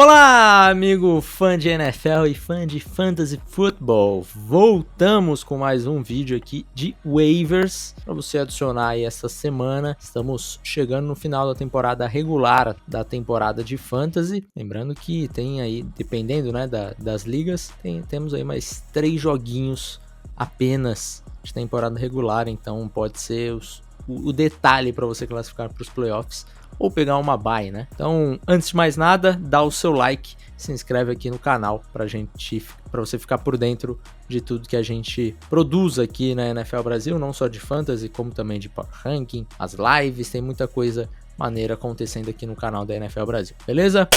Olá, amigo fã de NFL e fã de Fantasy Football. Voltamos com mais um vídeo aqui de waivers para você adicionar aí essa semana. Estamos chegando no final da temporada regular da temporada de Fantasy. Lembrando que tem aí, dependendo, né, das ligas, temos aí mais 3 joguinhos apenas de temporada regular. Então pode ser o detalhe para você classificar para os playoffs ou pegar uma bye, né? Então, antes de mais nada, dá o seu like, se inscreve aqui no canal para você ficar por dentro de tudo que a gente produz aqui na NFL Brasil, não só de fantasy, como também de power ranking, as lives, tem muita coisa maneira acontecendo aqui no canal da NFL Brasil, beleza?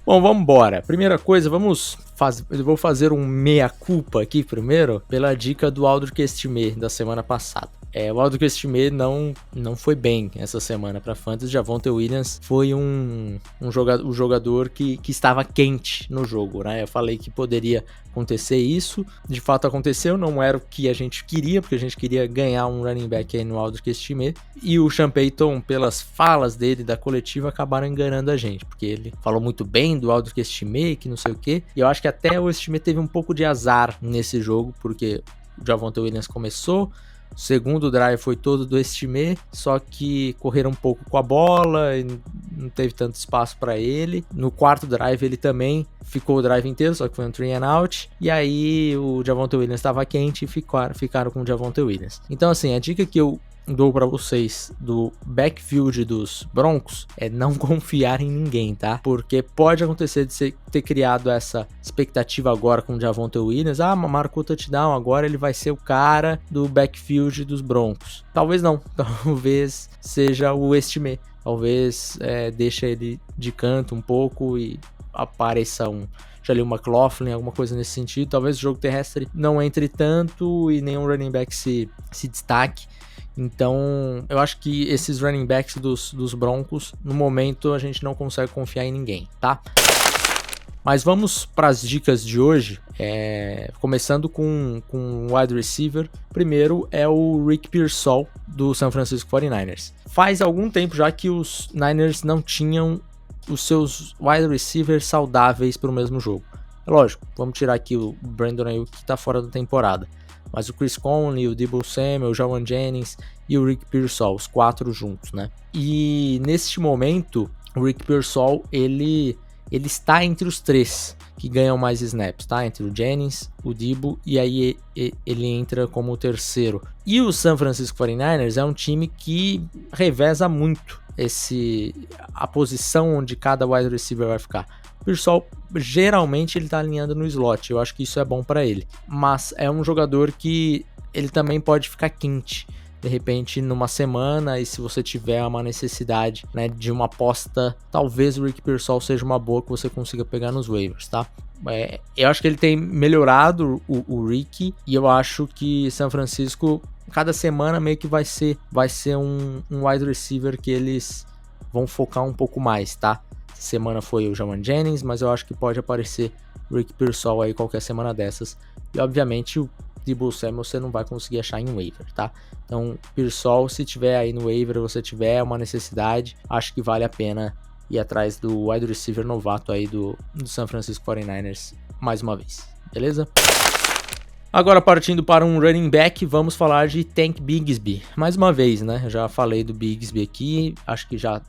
Bom, vamos embora. Primeira coisa, eu vou fazer um meia-culpa aqui primeiro, pela dica do Aldrich Estime da semana passada. O Aldrich Estime não foi bem essa semana para Fantasy. Javonte Williams foi um jogador que estava quente no jogo, né? Eu falei que poderia acontecer isso, de fato aconteceu, não era o que a gente queria, porque a gente queria ganhar um running back aí no Aldrich Estime, e o Sean Payton, pelas falas dele da coletiva, acabaram enganando a gente, porque ele falou muito bem do Aldrich Estime, que não sei o que, e eu acho que até o Estime teve um pouco de azar nesse jogo, porque o Javonte Williams começou, o segundo drive foi todo do Estime, só que correram um pouco com a bola e não teve tanto espaço para ele. No quarto drive ele também ficou o drive inteiro, só que foi um 3 and out. E aí o Javonte Williams estava quente e ficaram com o Javonte Williams. Então assim, a dica que eu dou para vocês do backfield dos Broncos é não confiar em ninguém, tá? Porque pode acontecer de você ter criado essa expectativa agora com o Javonte Williams, marcou touchdown, agora ele vai ser o cara do backfield dos Broncos. Talvez não, talvez seja o Estime, talvez deixa ele de canto um pouco e apareça Jaleel McLaughlin, alguma coisa nesse sentido. Talvez o jogo terrestre não entre tanto e nenhum running back se destaque. Então, eu acho que esses running backs dos Broncos, no momento, a gente não consegue confiar em ninguém, tá? Mas vamos para as dicas de hoje, começando com wide receiver. Primeiro é o Rick Pearsall, do San Francisco 49ers. Faz algum tempo já que os Niners não tinham os seus wide receivers saudáveis para o mesmo jogo. Lógico, vamos tirar aqui o Brandon Ayuk, que está fora da temporada. Mas o Chris Conley, o Deebo Samuel, o Jawan Jennings e o Rick Pearsall, os 4 juntos, né? E neste momento, o Rick Pearsall, ele está entre os 3 que ganham mais snaps, tá? Entre o Jennings, o Deebo, e aí ele entra como o terceiro. E o San Francisco 49ers é um time que reveza muito a posição onde cada wide receiver vai ficar. O Pearsall, geralmente, ele tá alinhando no slot. Eu acho que isso é bom para ele. Mas é um jogador que ele também pode ficar quente, de repente, numa semana. E se você tiver uma necessidade, né, de uma aposta, talvez o Rick Pearsall seja uma boa que você consiga pegar nos waivers, tá? Eu acho que ele tem melhorado o Rick. E eu acho que São Francisco, cada semana, meio que vai ser um wide receiver que eles vão focar um pouco mais, tá? Semana foi o Jawan Jennings, mas eu acho que pode aparecer o Rick Pearsall aí qualquer semana dessas. E obviamente o Deebo Samuel você não vai conseguir achar em waiver, tá? Então, Pearsall, se tiver aí no waiver, você tiver uma necessidade, acho que vale a pena ir atrás do wide receiver novato aí do San Francisco 49ers mais uma vez, beleza? Agora, partindo para um running back, vamos falar de Tank Bigsby. Mais uma vez, né? Eu já falei do Bigsby aqui, acho que já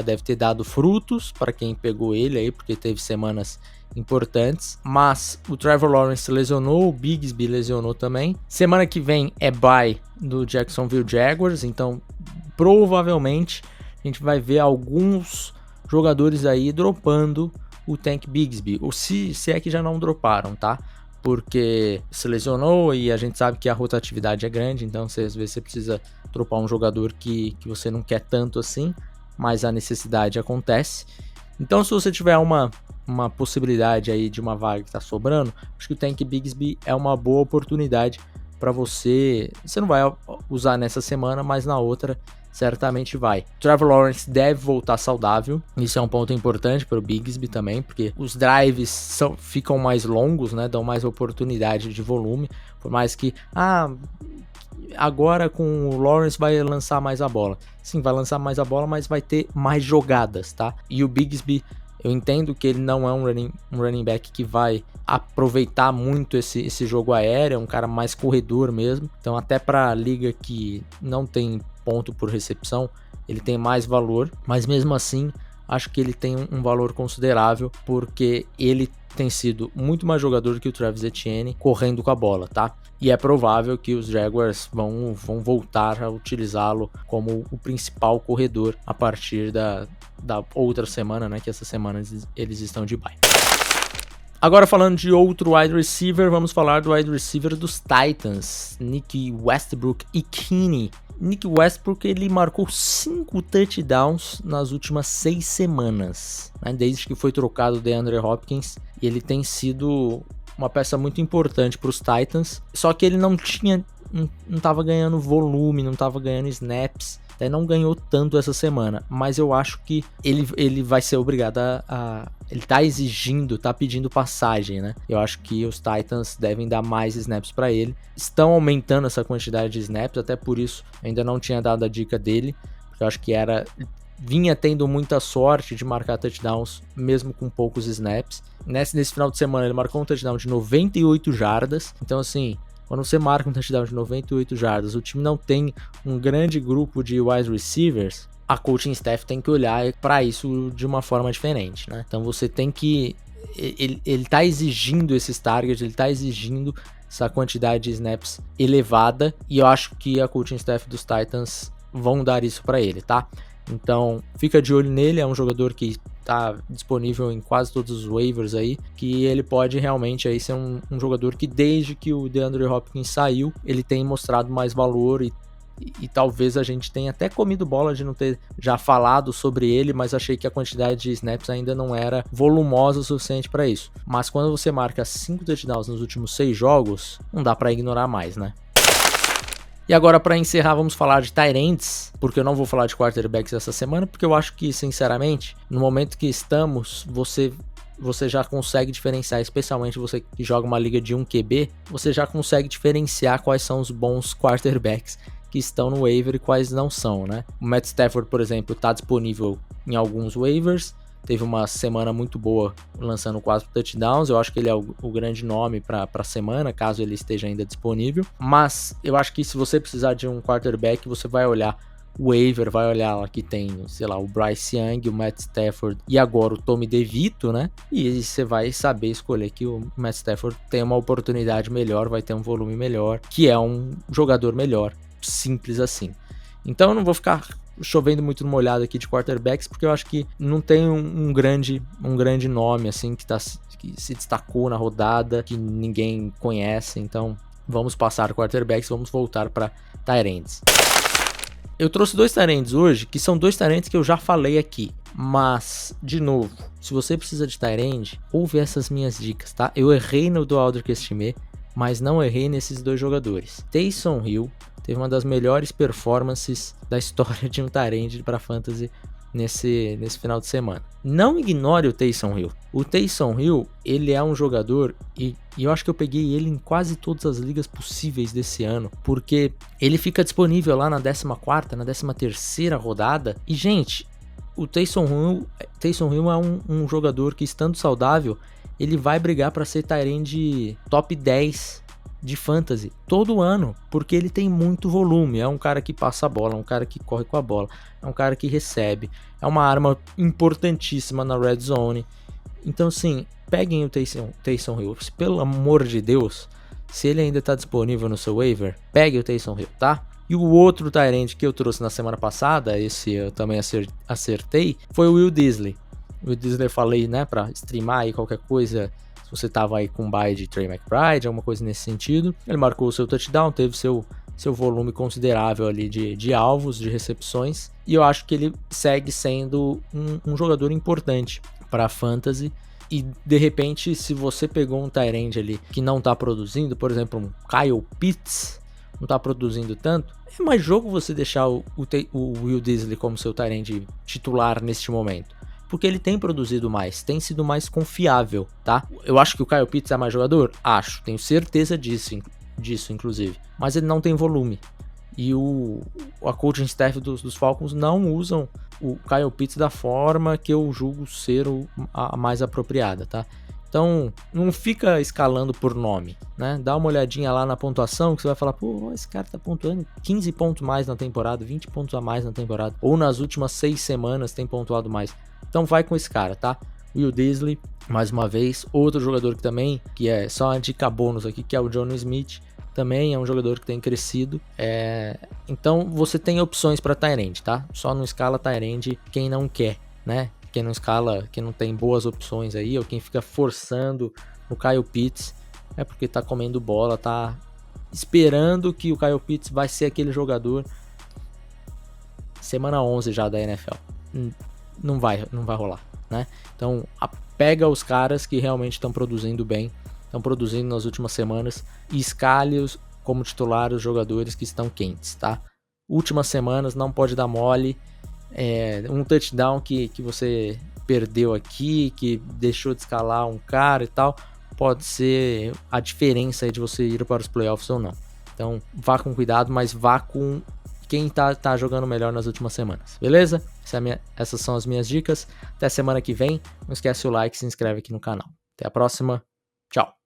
deve ter dado frutos para quem pegou ele aí, porque teve semanas importantes. Mas o Trevor Lawrence lesionou, o Bigsby lesionou também. Semana que vem é bye do Jacksonville Jaguars, então provavelmente a gente vai ver alguns jogadores aí dropando o Tank Bigsby, ou se é que já não droparam, tá? Porque se lesionou e a gente sabe que a rotatividade é grande, então às vezes você precisa dropar um jogador que você não quer tanto assim, mas a necessidade acontece. Então, se você tiver uma possibilidade aí de uma vaga que está sobrando, acho que o Tank Bigsby é uma boa oportunidade para você. Você não vai usar nessa semana, mas na outra certamente vai. Trevor Lawrence deve voltar saudável, isso é um ponto importante para o Bigsby também, porque os drives ficam mais longos, né? Dão mais oportunidade de volume, por mais que agora com o Lawrence vai lançar mais a bola. Sim, vai lançar mais a bola, mas vai ter mais jogadas, tá? E o Bigsby Eu entendo que ele não é um running back que vai aproveitar muito esse jogo aéreo, é um cara mais corredor mesmo. Então até para a liga que não tem ponto por recepção, ele tem mais valor, mas mesmo assim acho que ele tem um valor considerável, porque ele tem sido muito mais jogador do que o Travis Etienne correndo com a bola, tá? E é provável que os Jaguars vão voltar a utilizá-lo como o principal corredor a partir da outra semana, né? Que essa semana eles estão de bye. Agora falando de outro wide receiver, vamos falar do wide receiver dos Titans, Nick Westbrook-Ikhine. Nick Westbrook, ele marcou 5 touchdowns nas últimas 6 semanas, né? Desde que foi trocado o DeAndre Hopkins, e ele tem sido uma peça muito importante para os Titans, só que ele não estava ganhando volume, não estava ganhando snaps, até não ganhou tanto essa semana, mas eu acho que ele vai ser obrigado ele tá exigindo, tá pedindo passagem, né? Eu acho que os Titans devem dar mais snaps para ele. Estão aumentando essa quantidade de snaps, até por isso eu ainda não tinha dado a dica dele, porque eu acho que vinha tendo muita sorte de marcar touchdowns, mesmo com poucos snaps. Nesse final de semana ele marcou um touchdown de 98 jardas, então assim, quando você marca um touchdown de 98 jardas, o time não tem um grande grupo de wide receivers, a coaching staff tem que olhar para isso de uma forma diferente, né? Então você tem que... Ele tá exigindo esses targets, ele tá exigindo essa quantidade de snaps elevada, e eu acho que a coaching staff dos Titans vão dar isso para ele, tá? Então fica de olho nele, é um jogador que tá disponível em quase todos os waivers aí, que ele pode realmente aí ser um jogador que desde que o DeAndre Hopkins saiu, ele tem mostrado mais valor, e talvez a gente tenha até comido bola de não ter já falado sobre ele, mas achei que a quantidade de snaps ainda não era volumosa o suficiente para isso. Mas quando você marca 5 touchdowns nos últimos 6 jogos, não dá para ignorar mais, né? E agora, para encerrar, vamos falar de tight ends, porque eu não vou falar de quarterbacks essa semana, porque eu acho que, sinceramente, no momento que estamos, você já consegue diferenciar, especialmente você que joga uma liga de 1 QB, você já consegue diferenciar quais são os bons quarterbacks que estão no waiver e quais não são, né? O Matt Stafford, por exemplo, está disponível em alguns waivers, teve uma semana muito boa lançando 4 touchdowns, eu acho que ele é o grande nome para a semana, caso ele esteja ainda disponível, mas eu acho que se você precisar de um quarterback, você vai olhar o waiver, vai olhar lá que tem, sei lá, o Bryce Young, o Matt Stafford e agora o Tommy DeVito, né? E você vai saber escolher que o Matt Stafford tem uma oportunidade melhor, vai ter um volume melhor, que é um jogador melhor, simples assim. Então eu não vou ficar chovendo muito no molhado aqui de quarterbacks, porque eu acho que não tem um grande nome assim que se destacou na rodada, que ninguém conhece. Então vamos passar quarterbacks, vamos voltar para tight ends. Eu trouxe 2 tight ends hoje, que são 2 tight ends que eu já falei aqui. Mas, de novo, se você precisa de tight end, ouve essas minhas dicas, tá? Eu errei no do Audric Estime, mas não errei nesses 2 jogadores. Taysom Hill teve uma das melhores performances da história de um tight end para fantasy nesse final de semana. Não ignore o Taysom Hill. O Taysom Hill, ele é um jogador, e eu acho que eu peguei ele em quase todas as ligas possíveis desse ano, porque ele fica disponível lá na 14ª, na 13ª rodada, e gente, o Taysom Hill é um jogador que, estando saudável, ele vai brigar para ser tight end top 10 de fantasy todo ano, porque ele tem muito volume, é um cara que passa a bola, é um cara que corre com a bola, é um cara que recebe, é uma arma importantíssima na red zone. Então assim, peguem o Taysom Hill, pelo amor de Deus, se ele ainda está disponível no seu waiver, pegue o Taysom Hill, tá? E o outro tight end que eu trouxe na semana passada, esse eu também acertei, foi o Will Dissly. O Will Dissly eu falei, né, para streamar aí qualquer coisa, se você tava aí com bye de Trey McBride, alguma coisa nesse sentido. Ele marcou o seu touchdown, teve seu volume considerável ali de alvos, de recepções, e eu acho que ele segue sendo um jogador importante para a fantasy. E de repente, se você pegou um tight end ali que não tá produzindo, por exemplo, um Kyle Pitts, não tá produzindo tanto, é mais jogo você deixar o Will Dissly como seu tight end titular neste momento, porque ele tem produzido mais, tem sido mais confiável, tá? Eu acho que o Kyle Pitts é mais jogador? Acho, tenho certeza disso inclusive, mas ele não tem volume. E a coaching staff dos Falcons não usam o Kyle Pitts da forma que eu julgo ser a mais apropriada, tá? Então, não fica escalando por nome, né? Dá uma olhadinha lá na pontuação que você vai falar, pô, esse cara tá pontuando 15 pontos mais na temporada, 20 pontos a mais na temporada, ou nas últimas 6 semanas tem pontuado mais. Então vai com esse cara, tá? Will Dissly, mais uma vez, outro jogador que também, que é só uma dica bônus aqui, que é o Jonnu Smith, também é um jogador que tem crescido. Então você tem opções para tight end, tá? Só não escala tight end quem não quer, né? Quem não escala, quem não tem boas opções aí, ou quem fica forçando o Kyle Pitts, é porque tá comendo bola, tá esperando que o Kyle Pitts vai ser aquele jogador. Semana 11 já da NFL. Não vai rolar, né? Então, pega os caras que realmente estão produzindo bem, estão produzindo nas últimas semanas, e escale-os como titular os jogadores que estão quentes, tá? Últimas semanas, não pode dar mole. Um touchdown que você perdeu aqui, que deixou de escalar um cara e tal, pode ser a diferença aí de você ir para os playoffs ou não. Então vá com cuidado, mas vá com quem tá jogando melhor nas últimas semanas, beleza? Essas são as minhas dicas. Até semana que vem. Não esquece o like e se inscreve aqui no canal. Até a próxima. Tchau.